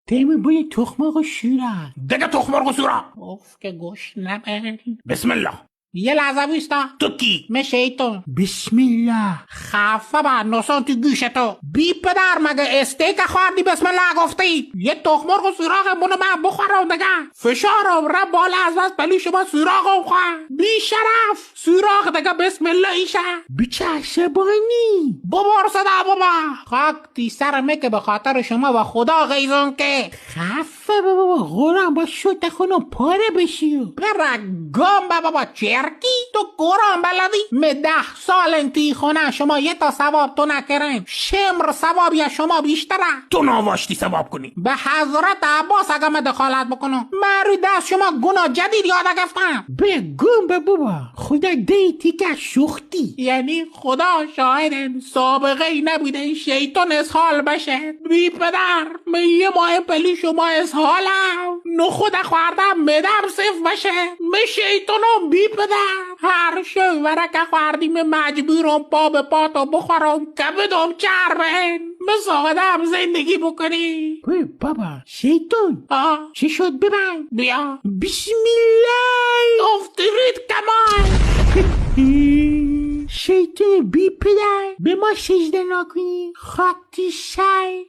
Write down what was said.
تیم بوی تخمق و شیره دیگه تخمرغ و سورا. اوف که گوش نبر. بسم الله. یه لحظه بیستا. تو کی؟ من شیطان. بسم الله. خفه با نوسان تو گوشتو. بی پدر مگه استیک خوردی بسم الله گفتی؟ یه تخمرغ و سوراخ منو من بخورم دیگه. فشارم رب بالا از بس بلی شما سوراخم خواه. بی شرف. سوراخ دیگه بسم الله ایشه. بیچه عصبانی. ببار صدا بابا. خاک تی سرمه که به خاطر شما و خدا غیزون که. خفه بابا قرآن با شد خونم پاره بشی. برگم بابا چرکی تو قرآن بلدی؟ می 10 سال توی خونه شما یه تا ثواب تو نکرین. شمر ثواب یا شما بیشتره. تو نواشتی ثواب کنی. به حضرت عباس اگه من دخالت بکنم من روی دست شما گناه جدید یاد گفتم. بگم بابا خدا دیتی که شختی. یعنی خدا شاهد سابقه ای نبوده شیطان اسهال بشه. بی پدر من یه ماه پلی شما اسهالم نخود خوردم مدم صف بشه. من شیطانم بی پدر. هر شو ورکه خوردیم مجبورم پا به پا تو بخورم کبدم چربن. مساعدم زندگی بکنی. بابا شیطان چی شد ببین؟ بیا. بسم الله. افترید کمان. شیطان بی پدر به ما سجده نکنی خاک سر